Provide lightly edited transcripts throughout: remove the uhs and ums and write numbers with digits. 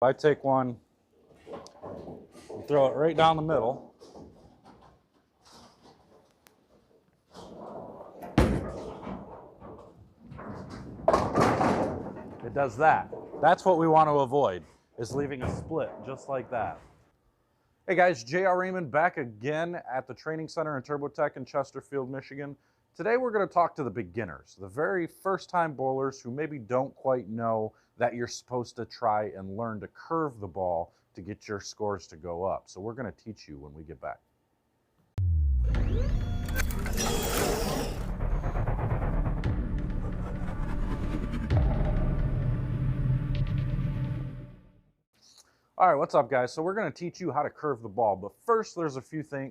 I take one, throw it right down the middle. It does that. That's what we want to avoid, is leaving a split just like that. Hey guys, J.R. Raymond back again at the Training Center in TurboTech in Chesterfield, Michigan. Today we're going to talk to the beginners, the very first time bowlers who maybe don't quite know that you're supposed to try and learn to curve the ball to get your scores to go up. So we're going to teach you when we get back. All right, what's up, guys? So we're going to teach you how to curve the ball, but first there's a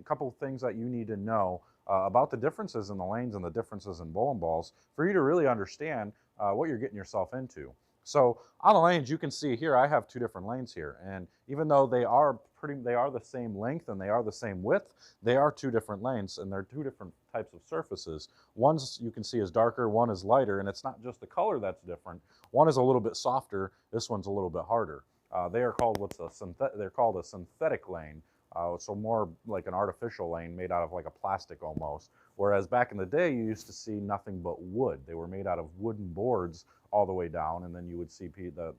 couple things that you need to know about the differences in the lanes and the differences in bowling balls for you to really understand what you're getting yourself into. So on the lanes, you can see here I have two different lanes here, and even though they are the same length and they are the same width, they are two different lanes and they're two different types of surfaces. One's you can see is darker, one is lighter, and it's not just the color that's different. One is a little bit softer, this one's a little bit harder. They are called they're called a synthetic lane, so more like an artificial lane made out of like a plastic almost. Whereas back in the day, you used to see nothing but wood. They were made out of wooden boards all the way down, and then you would see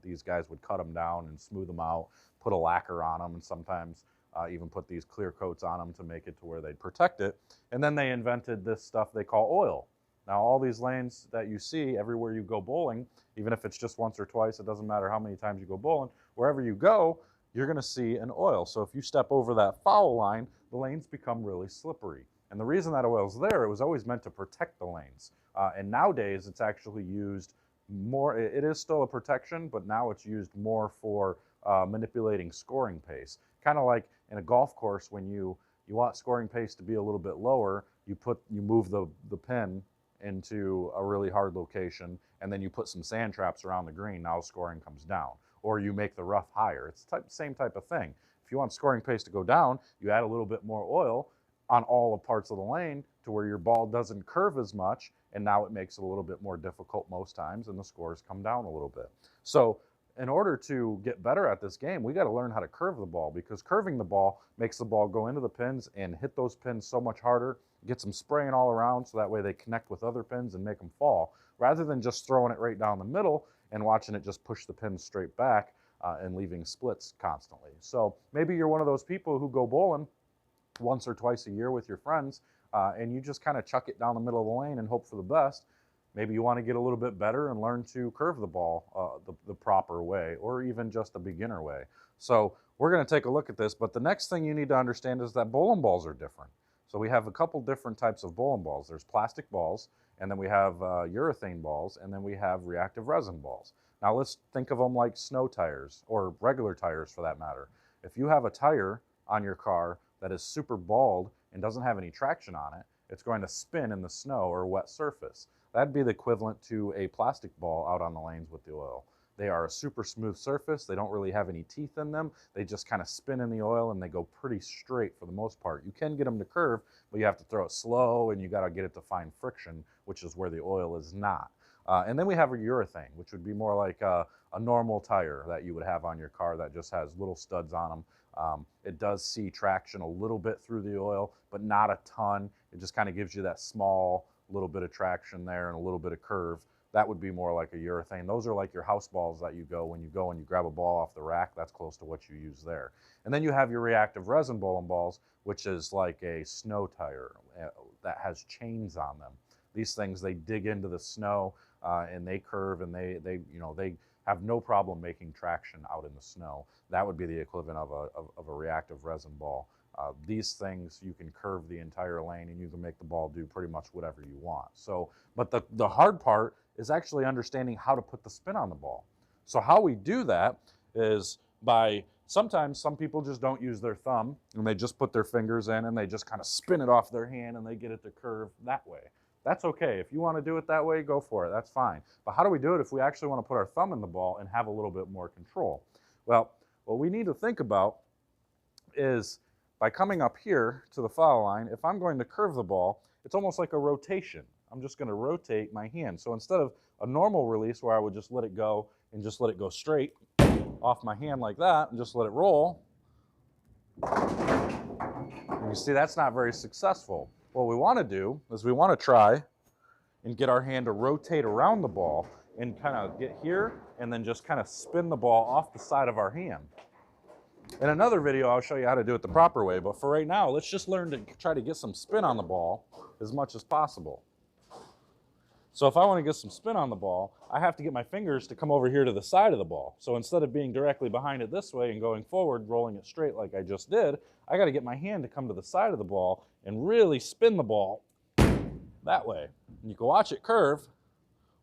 these guys would cut them down and smooth them out, put a lacquer on them, and sometimes even put these clear coats on them to make it to where they'd protect it. And then they invented this stuff they call oil. Now, all these lanes that you see everywhere you go bowling, even if it's just once or twice, it doesn't matter how many times you go bowling, wherever you go, you're going to see an oil. So if you step over that foul line, the lanes become really slippery. And the reason that oil's there, it was always meant to protect the lanes. And nowadays, it's actually used more, it is still a protection, but now it's used more for manipulating scoring pace. Kind of like in a golf course, when you want scoring pace to be a little bit lower, you move the pin into a really hard location, and then you put some sand traps around the green. Now scoring comes down, or you make the rough higher. It's the same type of thing. If you want scoring pace to go down, you add a little bit more oil on all the parts of the lane to where your ball doesn't curve as much, and now it makes it a little bit more difficult most times, and the scores come down a little bit. So in order to get better at this game, we got to learn how to curve the ball, because curving the ball makes the ball go into the pins and hit those pins so much harder, gets them spraying all around so that way they connect with other pins and make them fall, rather than just throwing it right down the middle and watching it just push the pins straight back and leaving splits constantly. So maybe you're one of those people who go bowling once or twice a year with your friends and you just kind of chuck it down the middle of the lane and hope for the best. Maybe you want to get a little bit better and learn to curve the ball the proper way, or even just a beginner way. So we're going to take a look at this, but the next thing you need to understand is that bowling balls are different. So we have a couple different types of bowling balls. There's plastic balls, and then we have urethane balls, and then we have reactive resin balls. Now let's think of them like snow tires, or regular tires for that matter. If you have a tire on your car that is super bald and doesn't have any traction on it, it's going to spin in the snow or wet surface. That'd be the equivalent to a plastic ball out on the lanes with the oil. They are a super smooth surface. They don't really have any teeth in them. They just kind of spin in the oil and they go pretty straight for the most part. You can get them to curve, but you have to throw it slow and you got to get it to find friction, which is where the oil is not. And then we have a urethane, which would be more like a normal tire that you would have on your car that just has little studs on them. It does see traction a little bit through the oil, but not a ton. It just kind of gives you that small little bit of traction there and a little bit of curve. That would be more like a urethane. Those are like your house balls that you go and you grab a ball off the rack. That's close to what you use there. And then you have your reactive resin bowling balls, which is like a snow tire that has chains on them. These things, they dig into the snow and they curve, and they have no problem making traction out in the snow. That would be the equivalent of a reactive resin ball. These things, you can curve the entire lane and you can make the ball do pretty much whatever you want. So, but the hard part is actually understanding how to put the spin on the ball. So how we do that is by, sometimes some people just don't use their thumb and they just put their fingers in and they just kind of spin it off their hand and they get it to curve that way. That's okay. If you want to do it that way, go for it. That's fine. But how do we do it if we actually want to put our thumb in the ball and have a little bit more control? Well, what we need to think about is, by coming up here to the foul line, if I'm going to curve the ball, it's almost like a rotation. I'm just going to rotate my hand. So instead of a normal release where I would just let it go and just let it go straight, off my hand like that and just let it roll, you see that's not very successful. What we want to do is we want to try and get our hand to rotate around the ball and kind of get here and then just kind of spin the ball off the side of our hand. In another video, I'll show you how to do it the proper way, but for right now, let's just learn to try to get some spin on the ball as much as possible. So if I want to get some spin on the ball, I have to get my fingers to come over here to the side of the ball. So instead of being directly behind it this way and going forward, rolling it straight like I just did, I got to get my hand to come to the side of the ball and really spin the ball that way. And you can watch it curve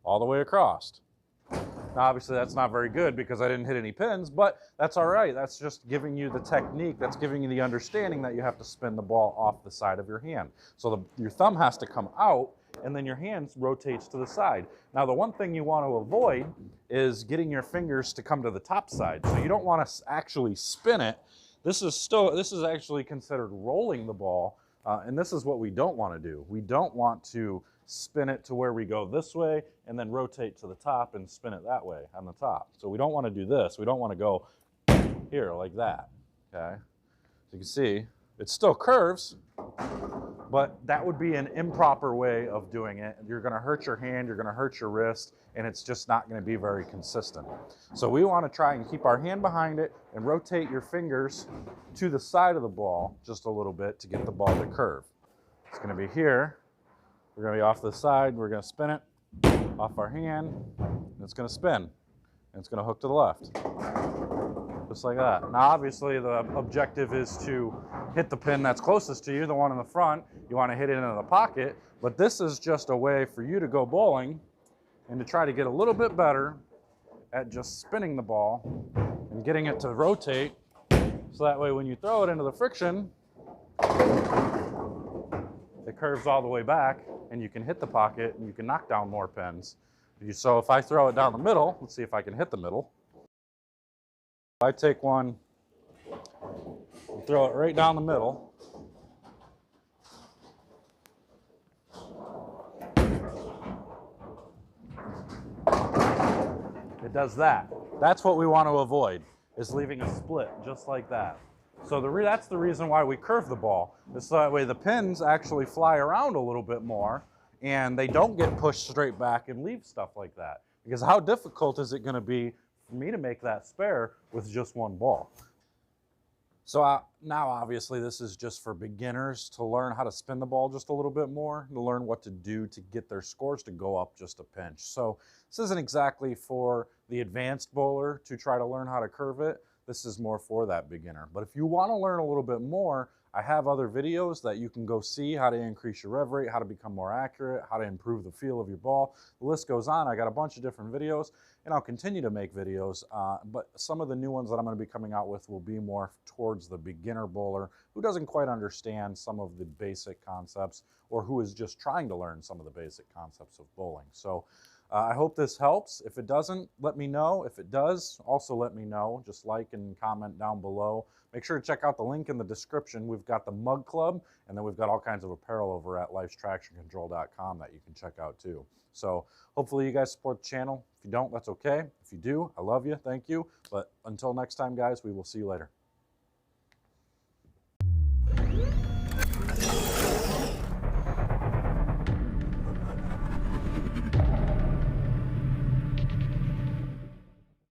all the way across. Now, obviously, that's not very good because I didn't hit any pins, but that's all right. That's just giving you the technique. That's giving you the understanding that you have to spin the ball off the side of your hand. So your thumb has to come out, and then your hand rotates to the side. Now, the one thing you want to avoid is getting your fingers to come to the top side. So you don't want to actually spin it. This is actually considered rolling the ball, and this is what we don't want to do. We don't want to spin it to where we go this way and then rotate to the top and spin it that way on the top. So we don't want to do this. We don't want to go here like that, okay? So you can see it still curves, but that would be an improper way of doing it. You're going to hurt your hand, you're going to hurt your wrist, and it's just not going to be very consistent. So we want to try and keep our hand behind it and rotate your fingers to the side of the ball just a little bit to get the ball to curve. It's going to be here. We're going to be off the side. We're going to spin it off our hand, and it's going to spin, and it's going to hook to the left, just like that. Now, obviously, the objective is to hit the pin that's closest to you, the one in the front. You want to hit it into the pocket, but this is just a way for you to go bowling and to try to get a little bit better at just spinning the ball and getting it to rotate, so that way when you throw it into the friction, it curves all the way back, and you can hit the pocket, and you can knock down more pins. So if I throw it down the middle, let's see if I can hit the middle. If I take one, throw it right down the middle, it does that. That's what we want to avoid, is leaving a split just like that. So that's the reason why we curve the ball, is so that way the pins actually fly around a little bit more and they don't get pushed straight back and leave stuff like that. Because how difficult is it going to be for me to make that spare with just one ball? So now obviously this is just for beginners to learn how to spin the ball just a little bit more, to learn what to do to get their scores to go up just a pinch. So this isn't exactly for the advanced bowler to try to learn how to curve it. This is more for that beginner. But if you want to learn a little bit more, I have other videos that you can go see how to increase your rev rate, how to become more accurate, how to improve the feel of your ball. The list goes on. I got a bunch of different videos, and I'll continue to make videos, but some of the new ones that I'm going to be coming out with will be more towards the beginner bowler who doesn't quite understand some of the basic concepts, or who is just trying to learn some of the basic concepts of bowling. So I hope this helps. If it doesn't, let me know. If it does, also let me know. Just like and comment down below. Make sure to check out the link in the description. We've got the Mug Club, and then we've got all kinds of apparel over at lifestractioncontrol.com that you can check out too. So hopefully you guys support the channel. If you don't, that's okay. If you do, I love you. Thank you. But until next time, guys, we will see you later.